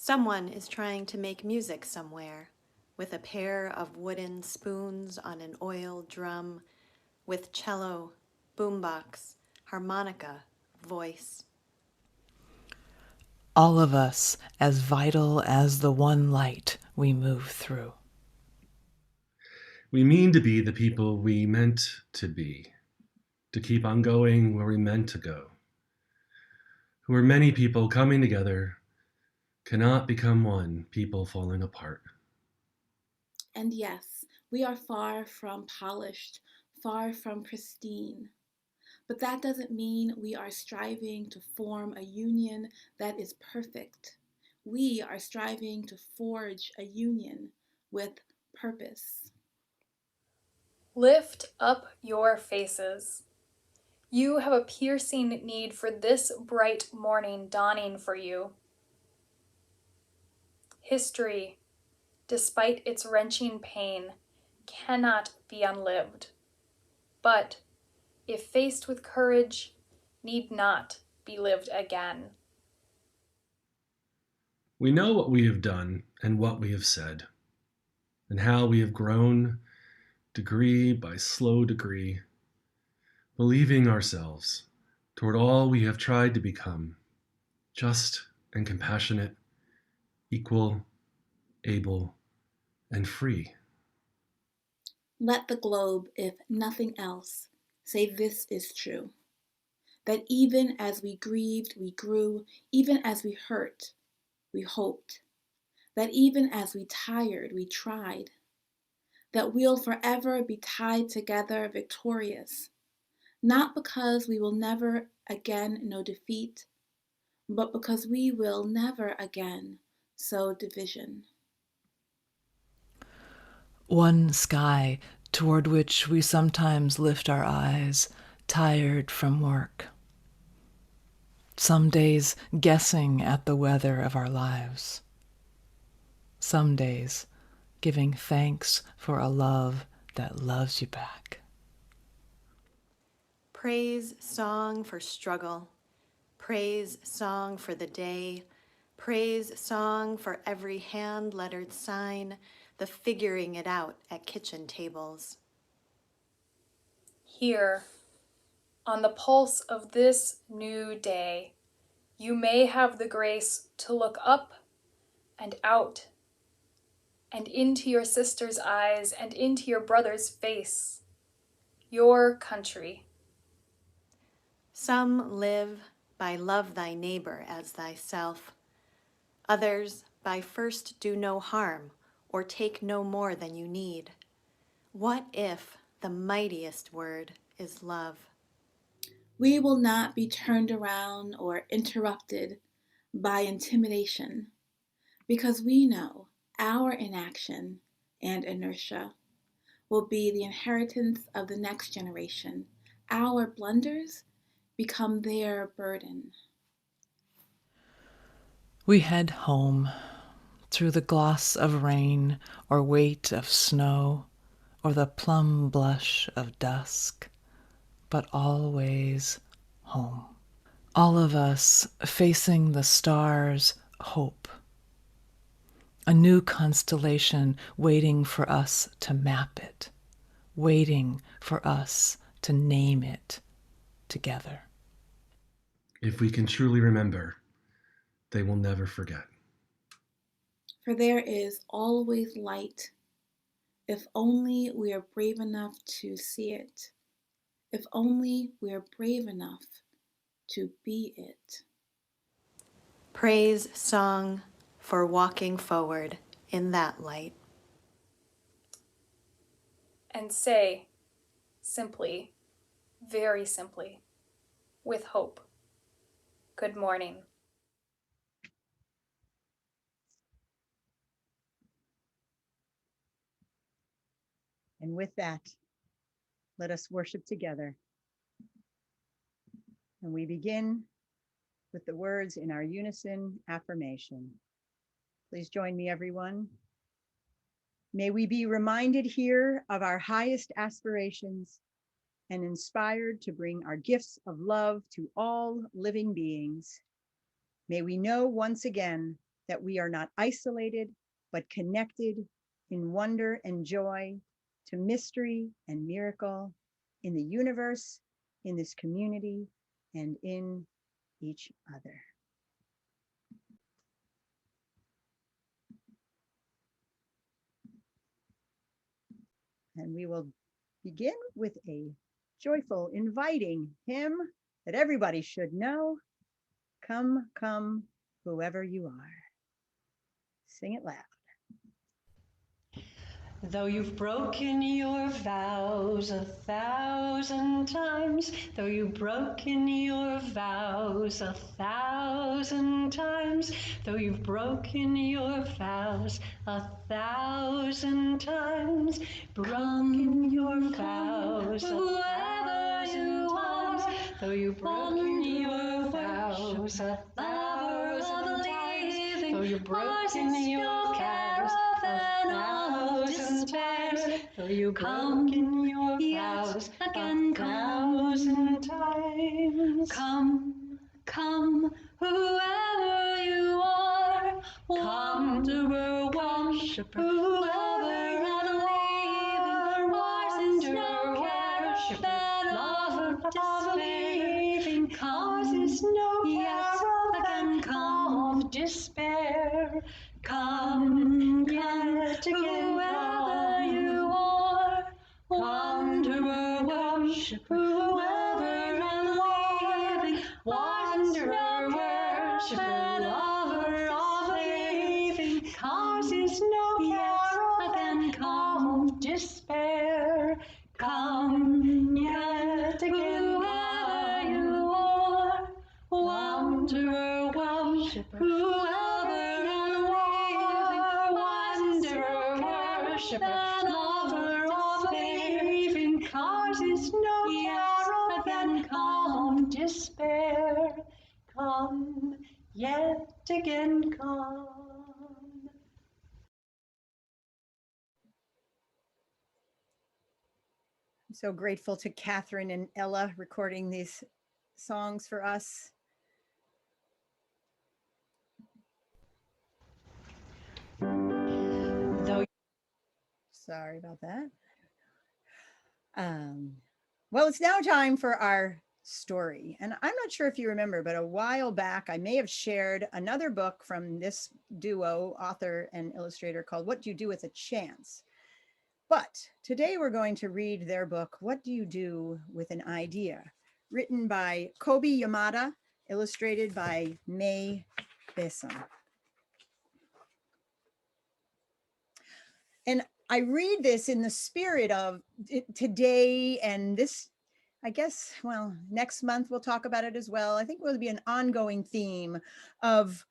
Someone is trying to make music somewhere, with a pair of wooden spoons on an oil drum, with cello, boombox, harmonica, voice. All of us as vital as the one light we move through. We mean to be the people we meant to be, to keep on going where we meant to go. Who are many people coming together, cannot become one, people falling apart. And yes, we are far from polished, far from pristine. But that doesn't mean we are striving to form a union that is perfect. We are striving to forge a union with purpose. Lift up your faces. You have a piercing need for this bright morning dawning for you. History, despite its wrenching pain, cannot be unlived, but, if faced with courage, need not be lived again. We know what we have done and what we have said, and how we have grown, degree by slow degree, believing ourselves toward all we have tried to become, just and compassionate, equal, able, and free. Let the globe, if nothing else, say this is true. That even as we grieved, we grew, even as we hurt, we hoped. That even as we tired, we tried. That we'll forever be tied together victorious, not because we will never again know defeat, but because we will never again sow division. One sky toward which we sometimes lift our eyes, tired from work. Some days guessing at the weather of our lives. Some days giving thanks for a love that loves you back. Praise song for struggle, praise song for the day, praise song for every hand-lettered sign, the figuring it out at kitchen tables. Here, on the pulse of this new day, you may have the grace to look up and out and into your sister's eyes and into your brother's face, your country. Some live by love thy neighbor as thyself. Others by first do no harm or take no more than you need. What if the mightiest word is love? We will not be turned around or interrupted by intimidation because we know our inaction and inertia will be the inheritance of the next generation. Our blunders become their burden. We head home through the gloss of rain or weight of snow or the plum blush of dusk, but always home. All of us facing the stars' hope, a new constellation waiting for us to map it, waiting for us to name it together. If we can truly remember, they will never forget. For there is always light, if only we are brave enough to see it, if only we are brave enough to be it. Praise song for walking forward in that light. And say, simply, very simply, with hope, good morning. And with that, let us worship together. And we begin with the words in our unison affirmation. Please join me, everyone. May we be reminded here of our highest aspirations and inspired to bring our gifts of love to all living beings. May we know once again that we are not isolated, but connected in wonder and joy to mystery and miracle in the universe, in this community, and in each other. And we will begin with a joyful, inviting hymn that everybody should know. Come, come, whoever you are. Sing it loud. Though you've broken your vows 1,000 times, though you've broken your vows 1,000 times, though you've broken your vows 1,000 times, broken your vows 1,000 times, though you've broken your vows 1,000 times, though you've broken your vows 1,000 times, though you've broken your vows again 1,000 times. Come, come, whoever you are, wanderer, worshiper, whoever and leaving, wanderer, worshiper, lover of believing, causes no care again, come of despair. Come yet again, whoever you are, wanderer, worshiper, whoever and leaving, wanderer, worshiper, lover of believing, causes no care again, come of despair. Come yet again, whoever you are, wanderer, worshiper, whoever and leaving, wanderer, worshiper, lover of believing, causes no care again, come of despair. Come yet again, come. I'm so grateful to Catherine and Ella recording these songs for us. Though Sorry about that. Well, it's now time for our story. And I'm not sure if you remember, but a while back, I may have shared another book from this duo, author and illustrator, called What Do You Do with a Chance? But today we're going to read their book, What Do You Do with an Idea? Written by Kobe Yamada, illustrated by May Besson. And I read this in the spirit of today and this, I guess, well, next month we'll talk about it as well. I think it will be an ongoing theme of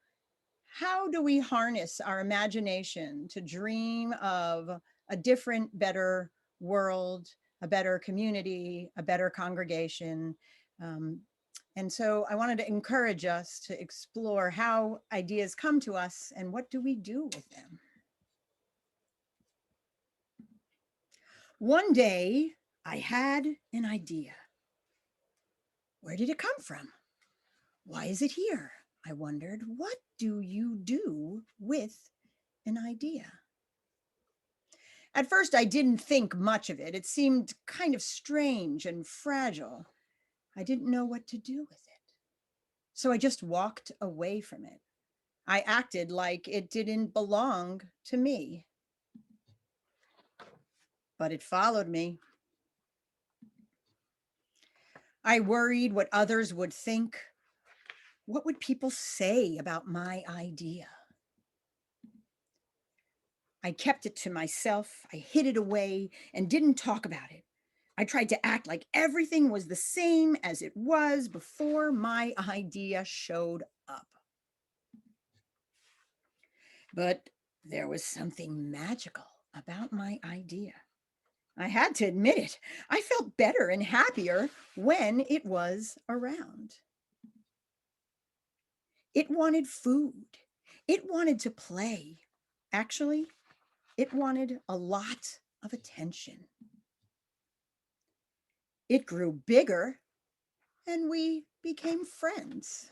how do we harness our imagination to dream of a different, better world, a better community, a better congregation. And so I wanted to encourage us to explore how ideas come to us and what do we do with them. One day I had an idea. Where did it come from? Why is it here? I wondered. What do you do with an idea? At first, I didn't think much of it. It seemed kind of strange and fragile. I didn't know what to do with it. So I just walked away from it. I acted like it didn't belong to me. But it followed me. I worried what others would think. What would people say about my idea? I kept it to myself. I hid it away and didn't talk about it. I tried to act like everything was the same as it was before my idea showed up. But there was something magical about my idea. I had to admit it. I felt better and happier when it was around. It wanted food. It wanted to play. Actually, it wanted a lot of attention. It grew bigger and we became friends.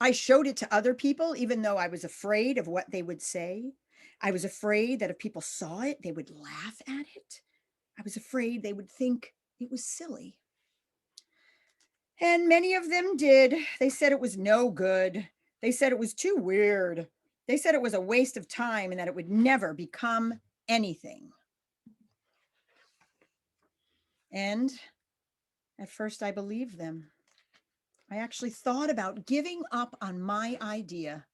I showed it to other people, even though I was afraid of what they would say. I was afraid that if people saw it, they would laugh at it. I was afraid they would think it was silly. And many of them did. They said it was no good. They said it was too weird. They said it was a waste of time and that it would never become anything. And at first I believed them. I actually thought about giving up on my idea.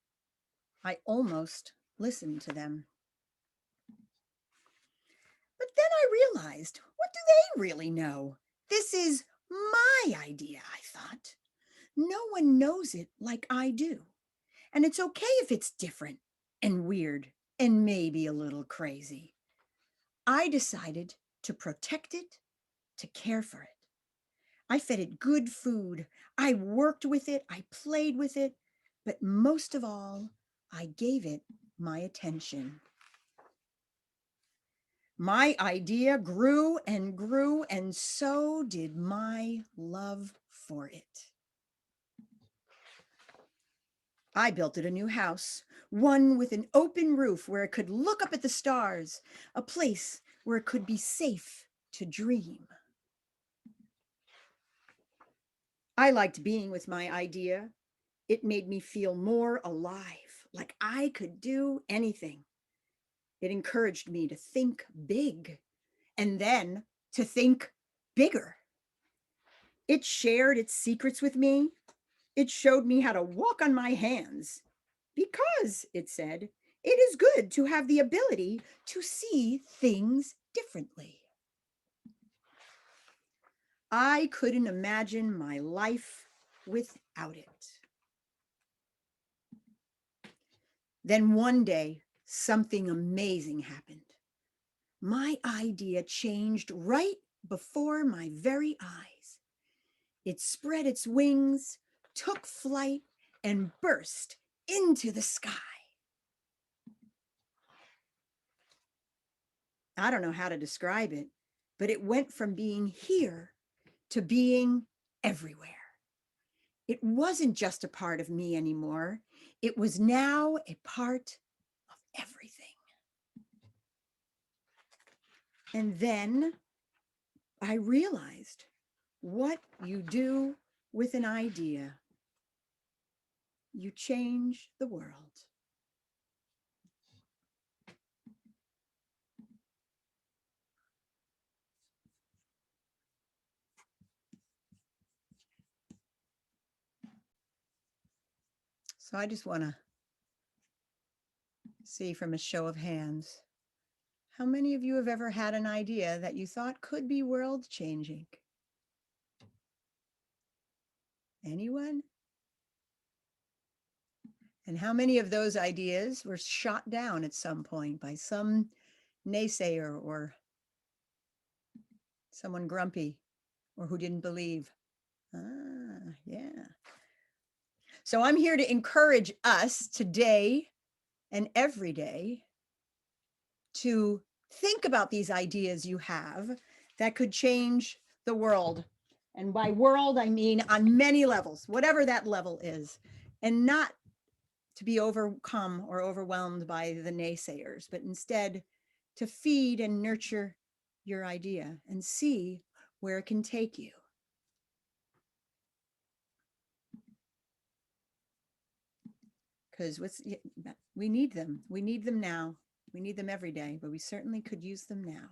I almost listened to them. But then I realized, what do they really know? This is my idea, I thought. No one knows it like I do. And it's okay if it's different and weird and maybe a little crazy. I decided to protect it, to care for it. I fed it good food. I worked with it. I played with it. But most of all, I gave it my attention. My idea grew, and so did my love for it. I built it a new house, one with an open roof where it could look up at the stars, a place where it could be safe to dream. I liked being with my idea. It made me feel more alive, like I could do anything. It encouraged me to think big and then to think bigger. It shared its secrets with me. It showed me how to walk on my hands because, it said, it is good to have the ability to see things differently. I couldn't imagine my life without it. Then one day, something amazing happened. My idea changed right before my very eyes. It spread its wings, took flight, and burst into the sky. I don't know how to describe it, but it went from being here to being everywhere. It wasn't just a part of me anymore. It was now a part of everything. And then I realized what you do with an idea. You change the world. So I just want to see from a show of hands, how many of you have ever had an idea that you thought could be world changing? Anyone? And how many of those ideas were shot down at some point by some naysayer or someone grumpy or who didn't believe? Ah, yeah. So I'm here to encourage us today and every day to think about these ideas you have that could change the world. And by world, I mean on many levels, whatever that level is, and not to be overcome or overwhelmed by the naysayers, but instead to feed and nurture your idea and see where it can take you. Because we need them. We need them now. We need them every day, but we certainly could use them now.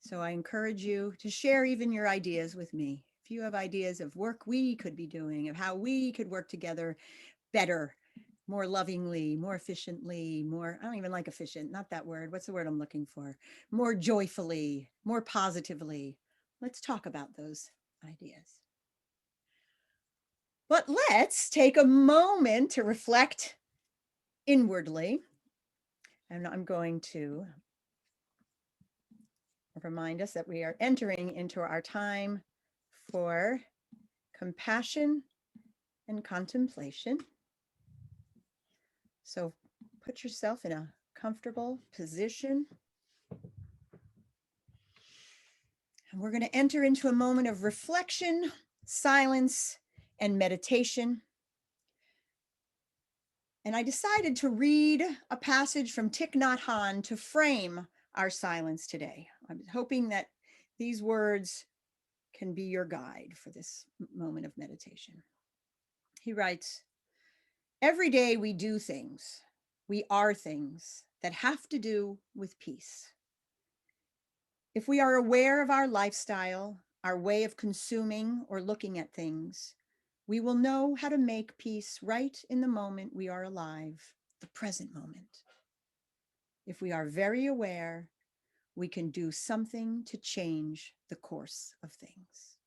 So I encourage you to share even your ideas with me. If you have ideas of work we could be doing, of how we could work together better, more lovingly, more efficiently, more, I don't even like efficient, not that word. What's the word I'm looking for? More joyfully, more positively. Let's talk about those ideas. But let's take a moment to reflect inwardly. And I'm going to remind us that we are entering into our time for compassion and contemplation. So put yourself in a comfortable position. And we're going to enter into a moment of reflection, silence, and meditation. And I decided to read a passage from Thich Nhat Hanh to frame our silence today. I'm hoping that these words can be your guide for this moment of meditation. He writes, "Every day we do things, we are things that have to do with peace. If we are aware of our lifestyle, our way of consuming or looking at things, we will know how to make peace right in the moment we are alive, the present moment. If we are very aware, we can do something to change the course of things."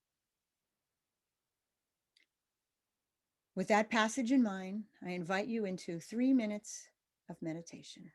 With that passage in mind, I invite you into 3 minutes of meditation.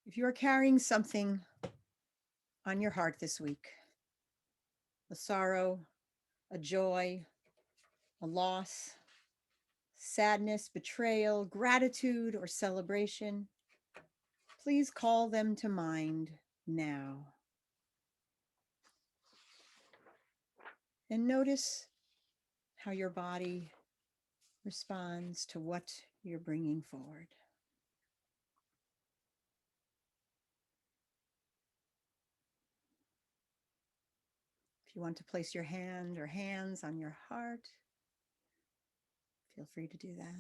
If you are carrying something on your heart this week, a sorrow, a joy, a loss, sadness, betrayal, gratitude, or celebration, Please call them to mind now. And notice how your body responds to what you're bringing forward. If you want to place your hand or hands on your heart, feel free to do that.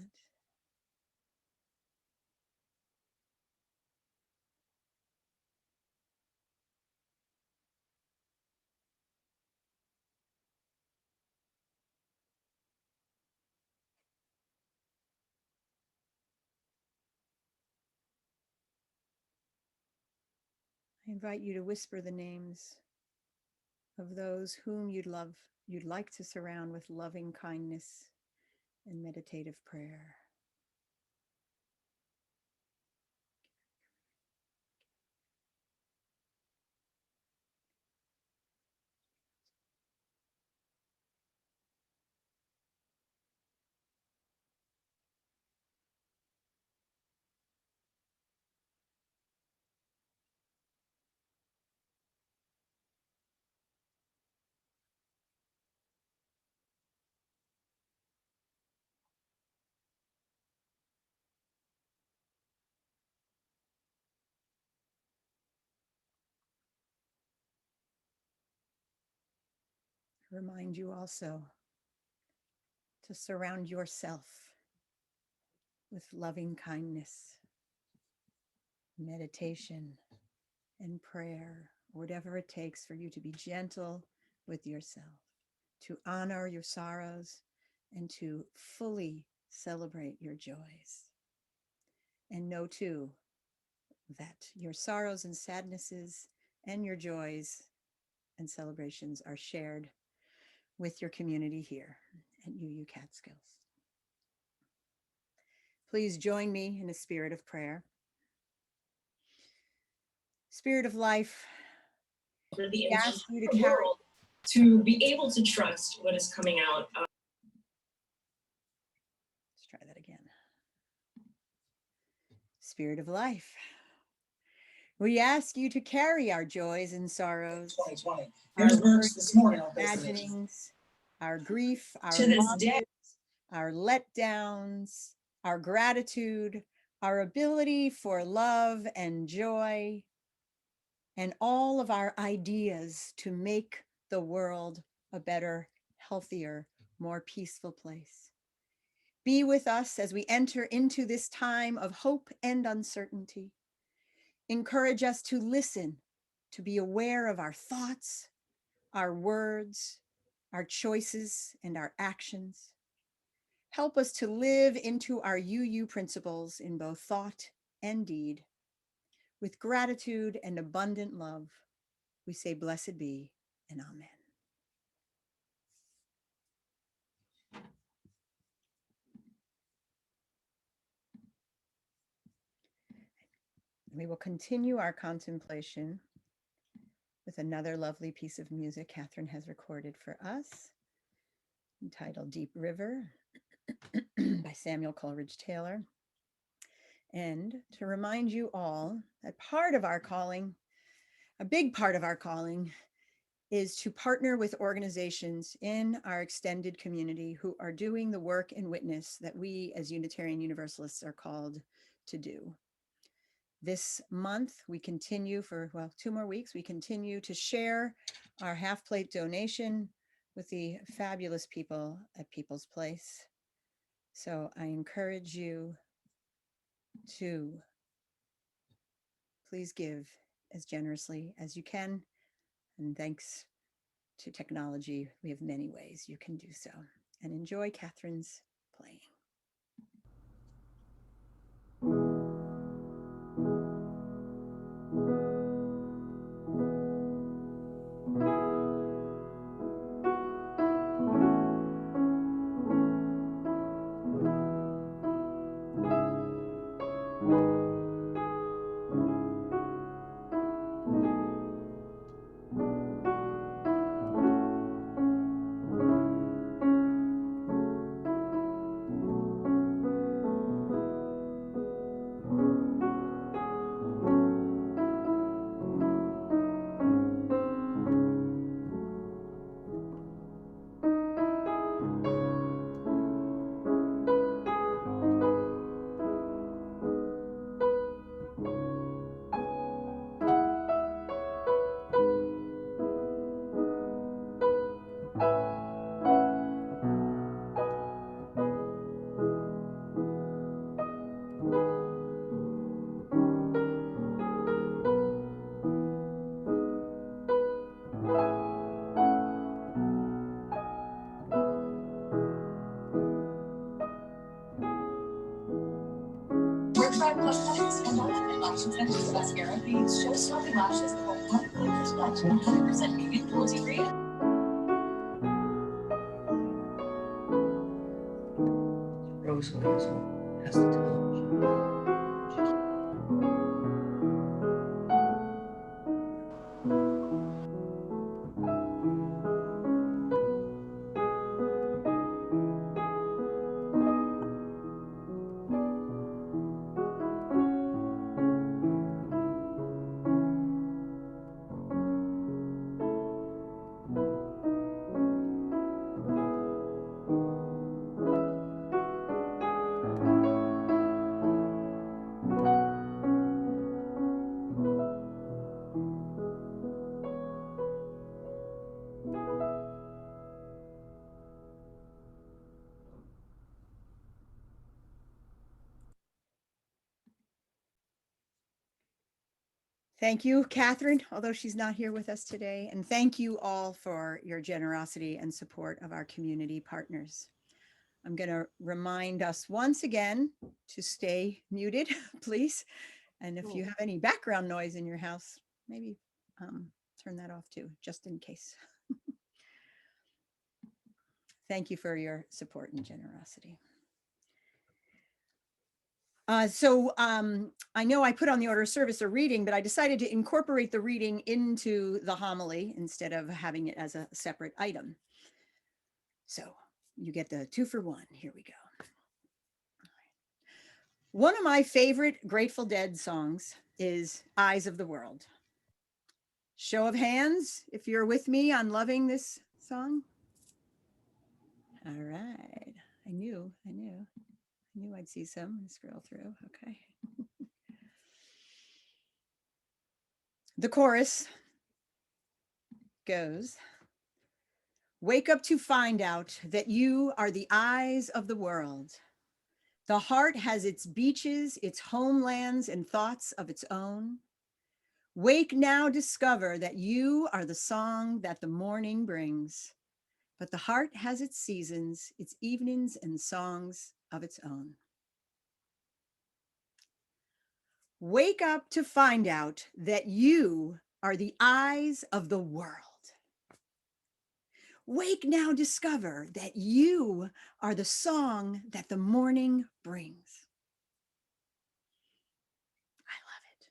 I invite you to whisper the names of those whom you'd like to surround with loving kindness and meditative prayer. I remind you also to surround yourself with loving kindness, meditation, and prayer, whatever it takes for you to be gentle with yourself, to honor your sorrows, and to fully celebrate your joys. And know too that your sorrows and sadnesses and your joys and celebrations are shared with your community here at UU Catskills. Please join me in a spirit of prayer. Spirit of life, for the ask you to entire world to be able to trust what is coming out. Let's try that again. Spirit of life, we ask you to carry our joys and sorrows, 2020. our There's birds this morning on imaginings, our grief, our to this losses, day. our letdowns, our gratitude, our ability for love and joy, and all of our ideas to make the world a better, healthier, more peaceful place. Be with us as we enter into this time of hope and uncertainty. Encourage us to listen, to be aware of our thoughts, our words, our choices, and our actions. Help us to live into our UU principles in both thought and deed. With gratitude and abundant love, we say blessed be and amen. We will continue our contemplation with another lovely piece of music Catherine has recorded for us, entitled Deep River by Samuel Coleridge Taylor. And to remind you all that part of our calling, a big part of our calling, is to partner with organizations in our extended community who are doing the work and witness that we as Unitarian Universalists are called to do. This month, we continue for, 2 more weeks, we continue to share our half-plate donation with the fabulous people at People's Place. So I encourage you to please give as generously as you can. And thanks to technology, we have many ways you can do so. And enjoy Catherine's playing. Red Plush Lashes and Ultimate Lash Extensions Mascara creates show-stopping lashes that will permanently reflect 100% vegan cruelty-free. Rosalie has to tell. Thank you, Catherine, although she's not here with us today. And thank you all for your generosity and support of our community partners. I'm going to remind us once again to stay muted, please. And if you have any background noise in your house, maybe turn that off too, just in case. Thank you for your support and generosity. I know I put on the order of service a reading, but I decided to incorporate the reading into the homily instead of having it as a separate item. So you get the 2 for 1. Here we go. One of my favorite Grateful Dead songs is Eyes of the World. Show of hands if you're with me on loving this song. All right. I knew I'd see some and scroll through. Okay. The chorus goes, wake up to find out that you are the eyes of the world. The heart has its beaches, its homelands, and thoughts of its own. Wake now, discover that you are the song that the morning brings. But the heart has its seasons, its evenings, and songs of its own. Wake up to find out that you are the eyes of the world. Wake now, discover that you are the song that the morning brings. I love it.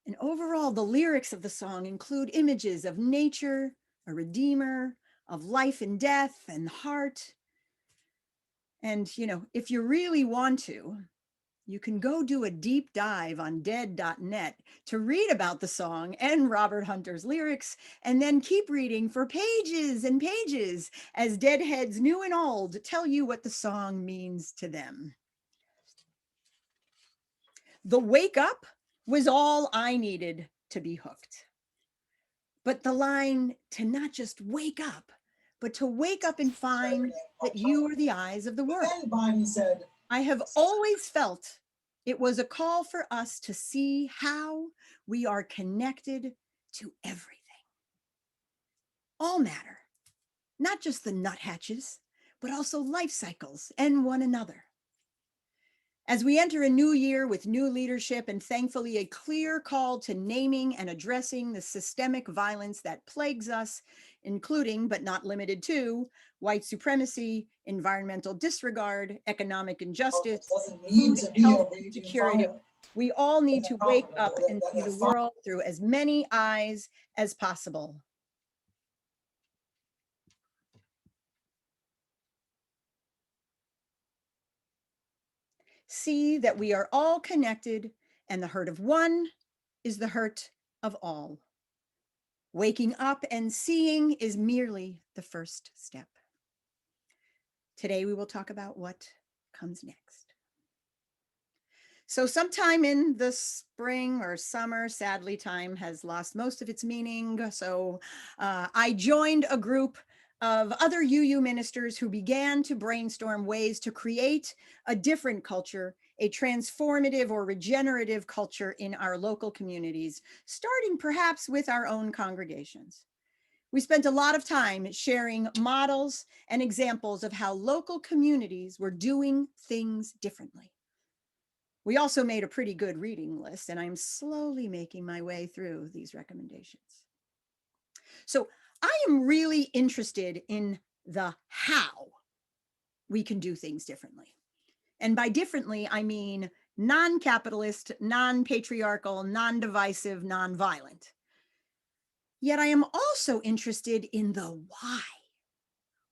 And overall, the lyrics of the song include images of nature, a redeemer, of life and death and heart. And, if you really want to, you can go do a deep dive on dead.net to read about the song and Robert Hunter's lyrics, and then keep reading for pages and pages as Deadheads new and old tell you what the song means to them. The wake up was all I needed to be hooked. But the line to not just wake up, but to wake up and find that you are the eyes of the world. I have always felt it was a call for us to see how we are connected to everything. All matter, not just the nuthatches, but also life cycles and one another. As we enter a new year with new leadership and thankfully a clear call to naming and addressing the systemic violence that plagues us, including but not limited to white supremacy, environmental disregard, economic injustice, food and health insecurity, we all need to wake up and see the world through as many eyes as possible. See that we are all connected and the hurt of one is the hurt of all. Waking up and seeing is merely the first step. Today we will talk about what comes next. So sometime in the spring or summer, sadly, time has lost most of its meaning. So I joined a group of other UU ministers who began to brainstorm ways to create a different culture, a transformative or regenerative culture in our local communities, starting perhaps with our own congregations. We spent a lot of time sharing models and examples of how local communities were doing things differently. We also made a pretty good reading list, and I'm slowly making my way through these recommendations. So I am really interested in the how we can do things differently. And by differently, I mean non-capitalist, non-patriarchal, non-divisive, non-violent. Yet I am also interested in the why.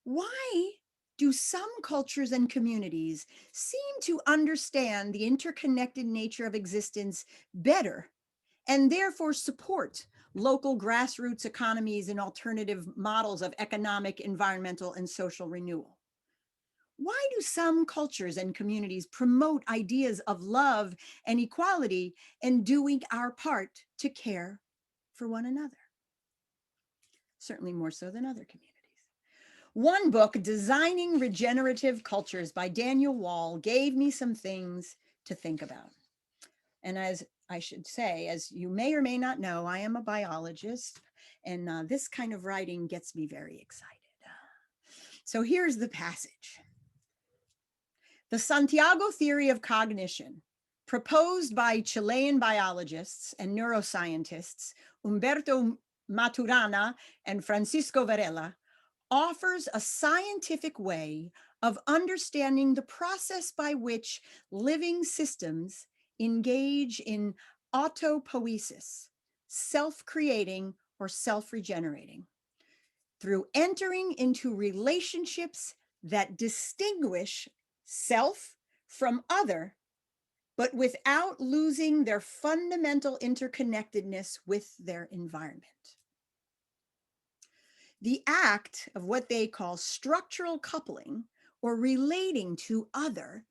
Why do some cultures and communities seem to understand the interconnected nature of existence better and therefore support local grassroots economies and alternative models of economic, environmental, and social renewal? Why do some cultures and communities promote ideas of love and equality and doing our part to care for one another? Certainly more so than other communities. One book, Designing Regenerative Cultures by Daniel Wall, gave me some things to think about. And as I should say, as you may or may not know, I am a biologist, and this kind of writing gets me very excited. So here's the passage. The Santiago theory of cognition, proposed by Chilean biologists and neuroscientists Humberto Maturana and Francisco Varela, offers a scientific way of understanding the process by which living systems engage in autopoiesis, self-creating or self-regenerating, through entering into relationships that distinguish self from other, but without losing their fundamental interconnectedness with their environment. The act of what they call structural coupling or relating to other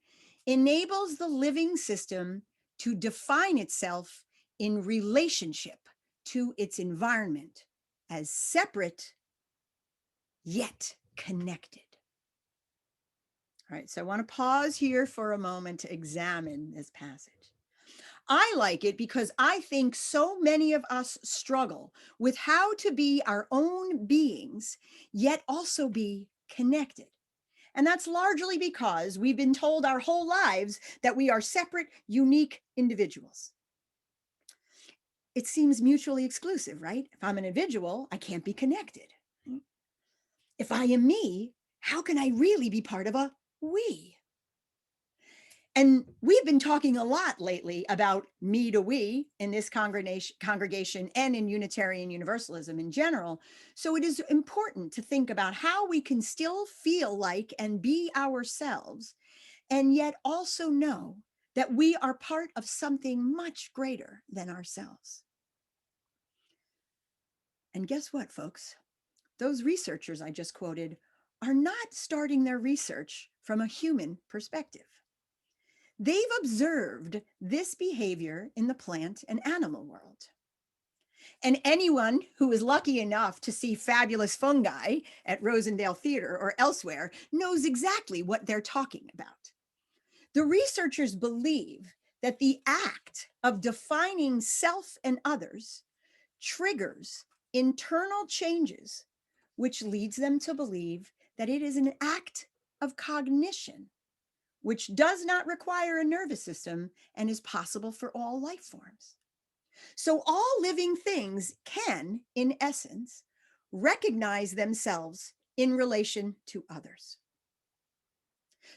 enables the living system to define itself in relationship to its environment as separate yet connected. All right, so I want to pause here for a moment to examine this passage. I like it because I think so many of us struggle with how to be our own beings, yet also be connected. And that's largely because we've been told our whole lives that we are separate, unique individuals. It seems mutually exclusive, right? If I'm an individual, I can't be connected. If I am me, how can I really be part of a we? And we've been talking a lot lately about me to we in this congregation and in Unitarian Universalism in general. So it is important to think about how we can still feel like and be ourselves, and yet also know that we are part of something much greater than ourselves. And guess what, folks? Those researchers I just quoted are not starting their research from a human perspective. They've observed this behavior in the plant and animal world. And anyone who is lucky enough to see fabulous fungi at Rosendale Theater or elsewhere knows exactly what they're talking about. The researchers believe that the act of defining self and others triggers internal changes, which leads them to believe that it is an act of cognition, which does not require a nervous system and is possible for all life forms. So all living things can, in essence, recognize themselves in relation to others.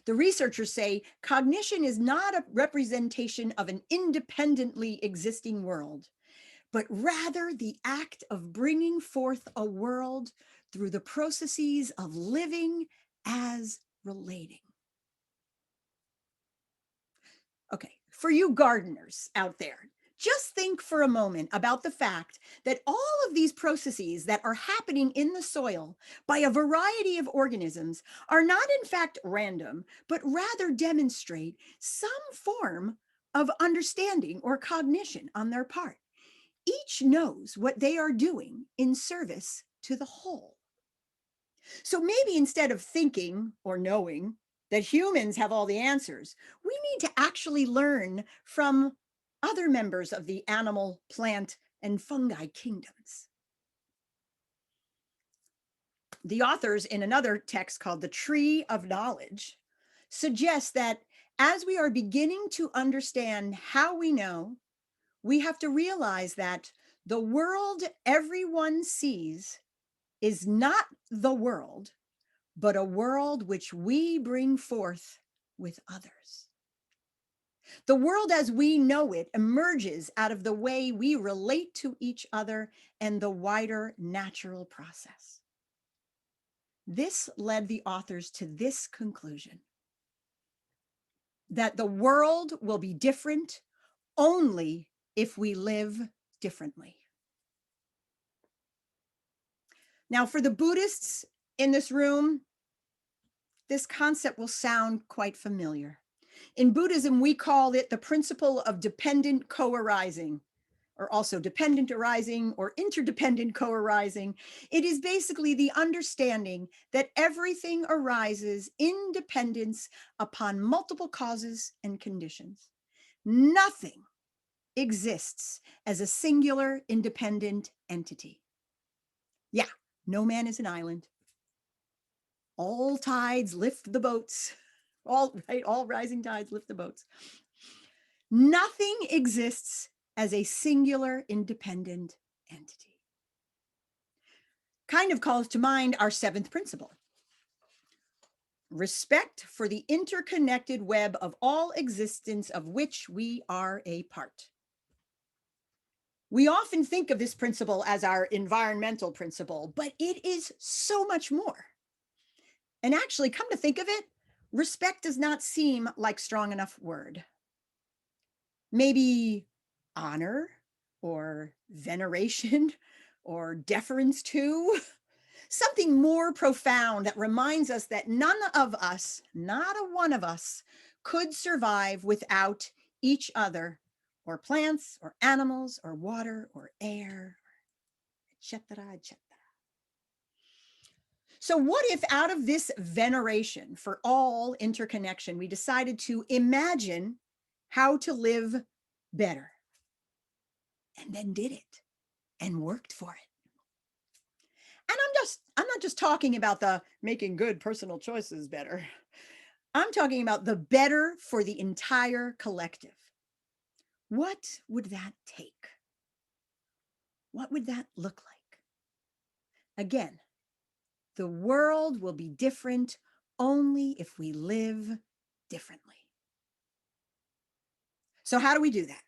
The researchers say cognition is not a representation of an independently existing world, but rather the act of bringing forth a world through the processes of living as relating. Okay, for you gardeners out there, just think for a moment about the fact that all of these processes that are happening in the soil by a variety of organisms are not in fact random, but rather demonstrate some form of understanding or cognition on their part. Each knows what they are doing in service to the whole. So maybe instead of thinking or knowing that humans have all the answers, we need to actually learn from other members of the animal, plant, and fungi kingdoms. The authors in another text called The Tree of Knowledge suggest that As we are beginning to understand how we know, we have to realize that the world everyone sees is not the world, but a world which we bring forth with others. The world as we know it emerges out of the way we relate to each other and the wider natural process. This led the authors to this conclusion: that the world will be different only if we live differently. Now, for the Buddhists in this room, this concept will sound quite familiar. In Buddhism, we call it the principle of dependent co-arising, or also dependent arising or interdependent co-arising. It is basically the understanding that everything arises in dependence upon multiple causes and conditions. Nothing exists as a singular independent entity. Yeah, no man is an island. All tides lift the boats. All rising tides lift the boats. Nothing exists as a singular independent entity. Kind of calls to mind our seventh principle: respect for the interconnected web of all existence of which we are a part. We often think of this principle as our environmental principle, but it is so much more. And actually, come to think of it, respect does not seem like strong enough word. Maybe honor or veneration or deference to, something more profound that reminds us that none of us, not a one of us, could survive without each other, or plants, or animals, or water, or air, etc., etc. So what if out of this veneration for all interconnection, we decided to imagine how to live better, and then did it and worked for it? And I'm not just talking about the making good personal choices better. I'm talking about the better for the entire collective. What would that take? What would that look like? Again, the world will be different only if we live differently. So how do we do that?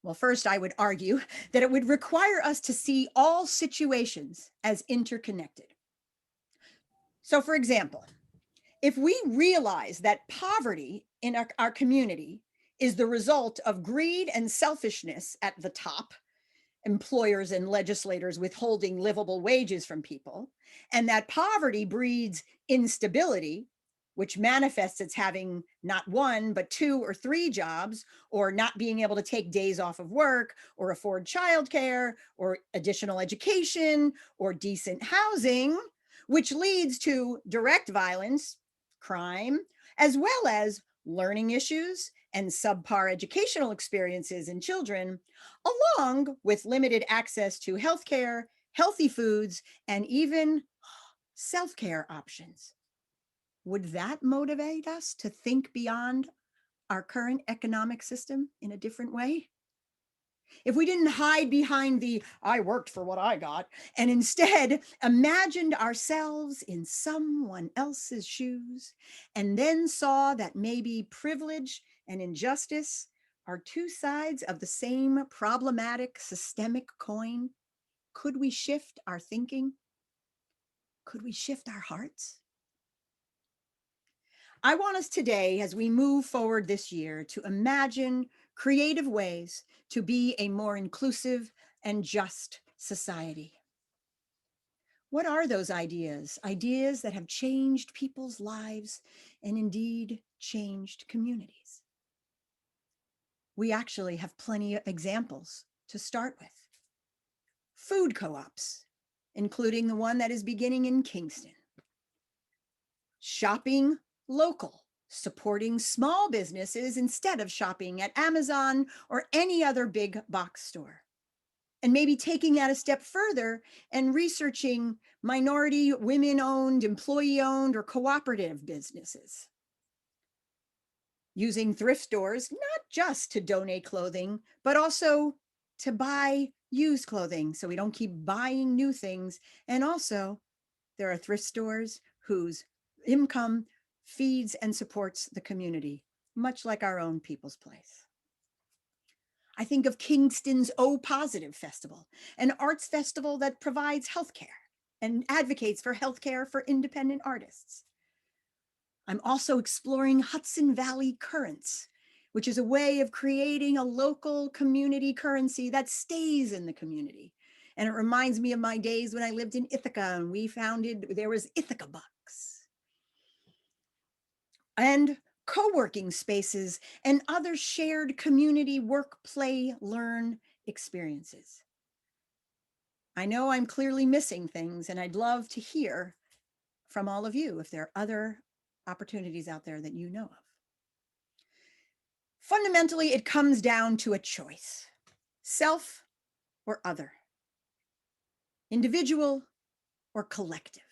Well, first, I would argue that it would require us to see all situations as interconnected. So, for example, if we realize that poverty in our community is the result of greed and selfishness at the top, employers and legislators withholding livable wages from people, and that poverty breeds instability, which manifests as having not one, but 2 or 3 jobs, or not being able to take days off of work, or afford childcare, or additional education, or decent housing, which leads to direct violence, crime, as well as learning issues and subpar educational experiences in children, along with limited access to healthcare, healthy foods, and even self-care options. Would that motivate us to think beyond our current economic system in a different way? If we didn't hide behind the "I worked for what I got," and instead imagined ourselves in someone else's shoes, and then saw that maybe privilege and injustice are 2 sides of the same problematic systemic coin, could we shift our thinking? Could we shift our hearts? I want us today, as we move forward this year, to imagine creative ways to be a more inclusive and just society. What are those ideas? Ideas that have changed people's lives and indeed changed communities. We actually have plenty of examples to start with. Food co-ops, including the one that is beginning in Kingston. Shopping local, supporting small businesses instead of shopping at Amazon or any other big box store. And maybe taking that a step further and researching minority, women-owned, employee-owned, or cooperative businesses. using thrift stores, not just to donate clothing, but also to buy used clothing so we don't keep buying new things. And also, there are thrift stores whose income feeds and supports the community, much like our own People's Place. I think of Kingston's O Positive Festival, an arts festival that provides healthcare and advocates for healthcare for independent artists. I'm also exploring Hudson Valley Currents, which is a way of creating a local community currency that stays in the community. And it reminds me of my days when I lived in Ithaca and there was Ithaca Bucks. And co-working spaces and other shared community work, play, learn experiences. I know I'm clearly missing things, and I'd love to hear from all of you if there are other opportunities out there that you know of. Fundamentally, it comes down to a choice: self or other, individual or collective.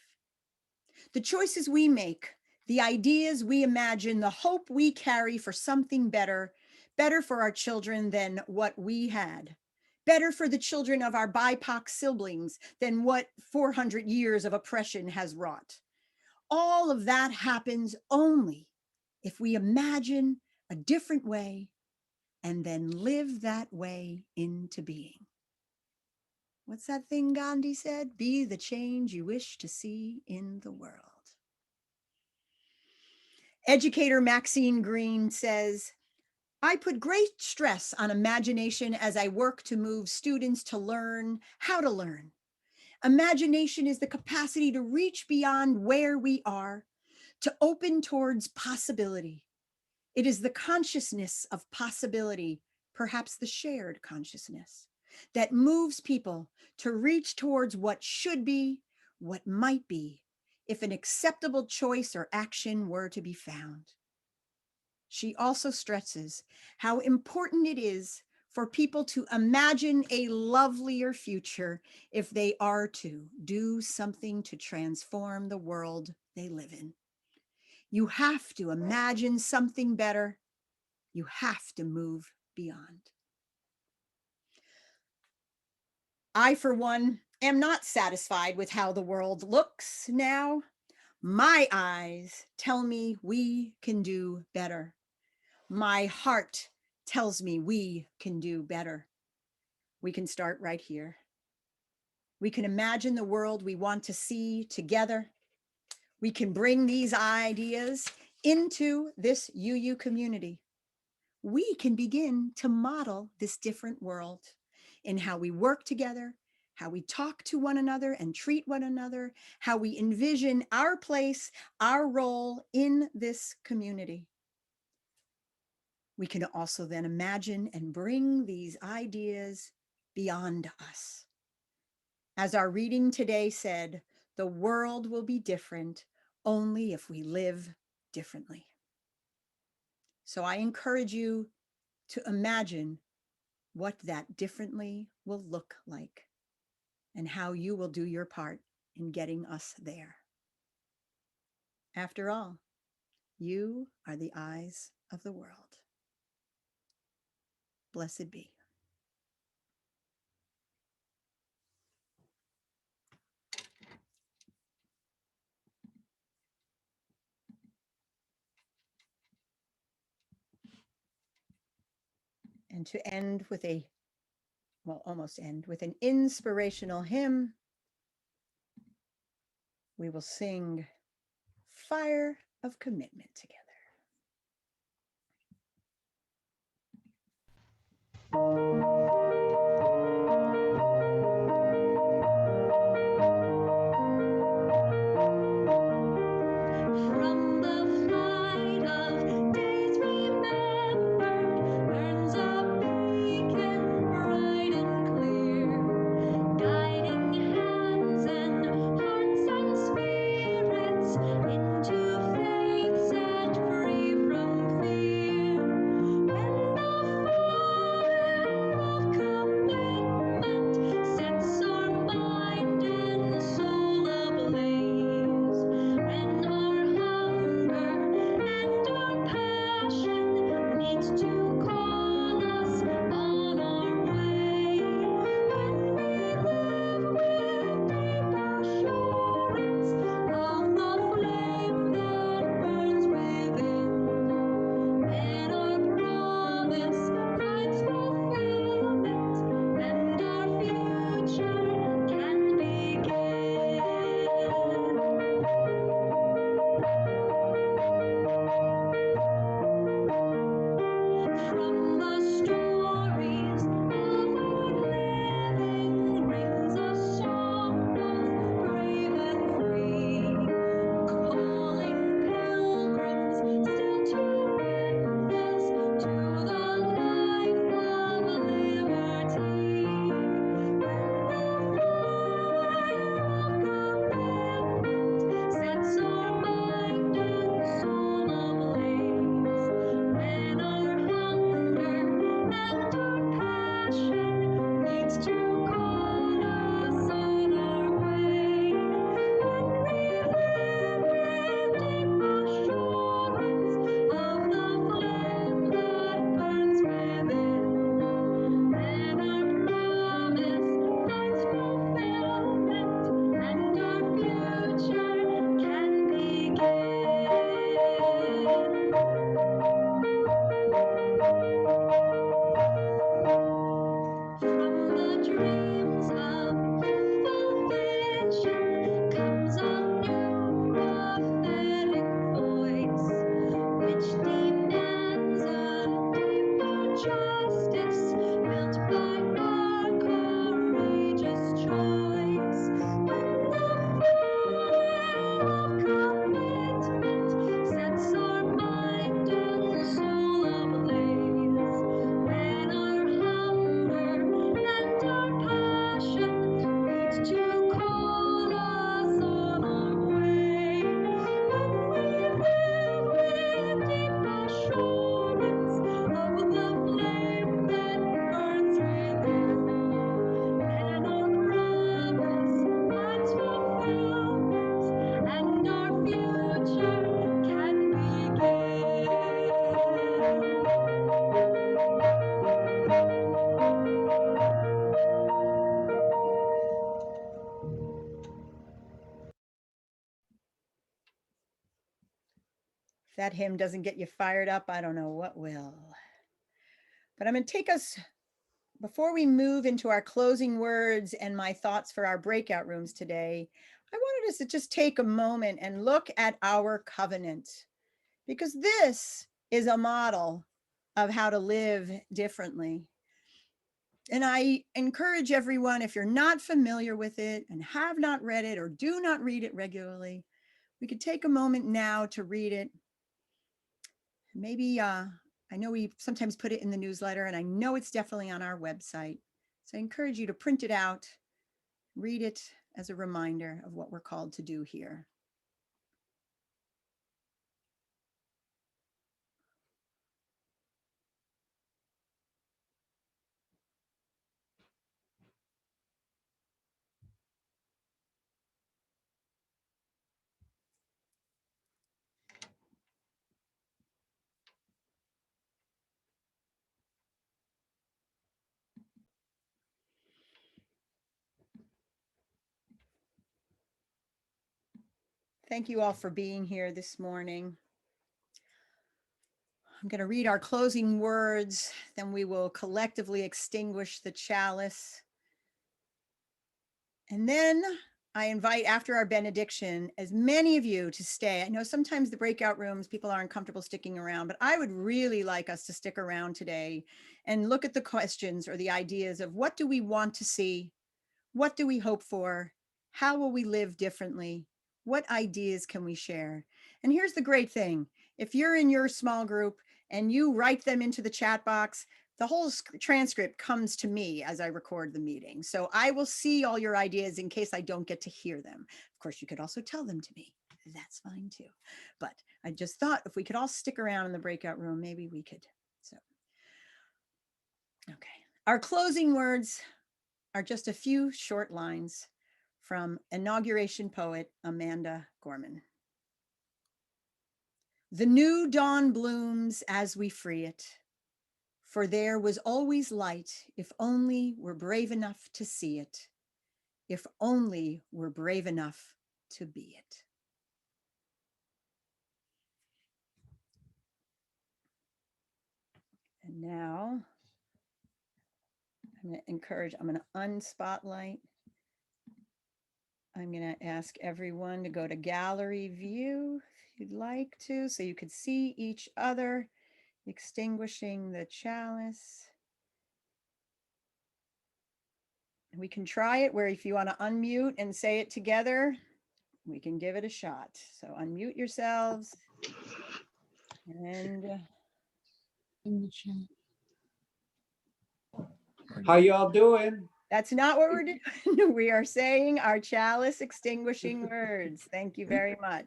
The choices we make, the ideas we imagine, the hope we carry for something better, better for our children than what we had, better for the children of our BIPOC siblings than what 400 years of oppression has wrought. All of that happens only if we imagine a different way and then live that way into being. What's that thing Gandhi said? Be the change you wish to see in the world. Educator Maxine Green says, I put great stress on imagination as I work to move students to learn how to learn. Imagination is the capacity to reach beyond where we are, to open towards possibility. It is the consciousness of possibility, perhaps the shared consciousness, that moves people to reach towards what should be, what might be, if an acceptable choice or action were to be found. She also stresses how important it is for people to imagine a lovelier future if they are to do something to transform the world they live in. You have to imagine something better. You have to move beyond. I, for one, am not satisfied with how the world looks now. My eyes tell me we can do better. My heart tells me we can do better. We can start right here. We can imagine the world we want to see together. We can bring these ideas into this UU community. We can begin to model this different world in how we work together, how we talk to one another and treat one another, how we envision our place, our role in this community. We can also then imagine and bring these ideas beyond us. As our reading today said, the world will be different only if we live differently. So I encourage you to imagine what that differently will look like and how you will do your part in getting us there. After all, you are the eyes of the world. Blessed be. And to end with almost end with an inspirational hymn, we will sing Fire of Commitment together. From the flight of days remembered, burns a beacon bright and clear, guiding hands and hearts and spirits into faith's adventure. bliss built by our courageous choice. When the fire of commitment sets our mind and soul ablaze, when our hunger and our passion meet to call us on our way, when we live with deep assurance of the flame that burns within, then our promise finds fulfillment and our future can begin. If that hymn doesn't get you fired up, I don't know what will. But I'm going to take us, before we move into our closing words and my thoughts for our breakout rooms today, I wanted us to just take a moment and look at our covenant, because this is a model of how to live differently. And I encourage everyone, if you're not familiar with it and have not read it or do not read it regularly, we could take a moment now to read it. Maybe, I know we sometimes put it in the newsletter, and I know it's definitely on our website. So I encourage you to print it out, read it as a reminder of what we're called to do here. Thank you all for being here this morning. I'm going to read our closing words, then we will collectively extinguish the chalice. And then I invite, after our benediction, as many of you to stay. I know sometimes the breakout rooms, people aren't comfortable sticking around, but I would really like us to stick around today and look at the questions or the ideas of what do we want to see? What do we hope for? How will we live differently? What ideas can we share? And here's the great thing. If you're in your small group and you write them into the chat box, the whole transcript comes to me as I record the meeting. So I will see all your ideas in case I don't get to hear them. Of course, you could also tell them to me. That's fine too. But I just thought if we could all stick around in the breakout room, maybe we could. So, okay. Our closing words are just a few short lines from inauguration poet Amanda Gorman. The new dawn blooms as we free it, for there was always light if only we're brave enough to see it, if only we're brave enough to be it. And now I'm going to unspotlight. I'm going to ask everyone to go to gallery view if you'd like to, so you could see each other, extinguishing the chalice. We can try it where if you want to unmute and say it together, we can give it a shot. So unmute yourselves. And how y'all doing? that's not what we're doing. We are saying our chalice extinguishing words. Thank you very much.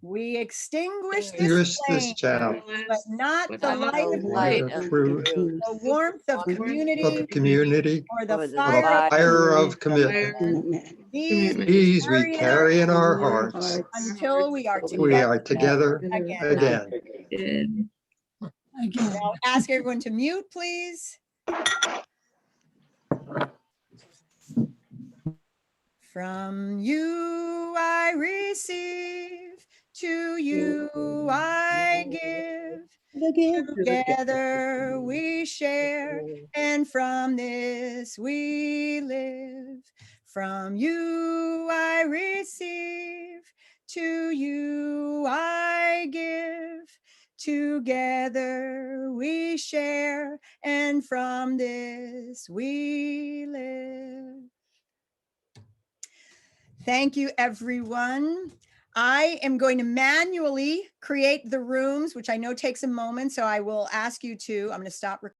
We extinguish this flame, but not the light of truth, the warmth of community, or the fire of commitment. These we carry in our hearts until we are together again. Now ask everyone to mute, please. From you I receive, to you I give. Together we share, and from this we live. From you I receive, to you I give. Together we share, and from this we live. Thank you, everyone. I am going to manually create the rooms, which I know takes a moment, so I will ask you to, I'm going to stop recording.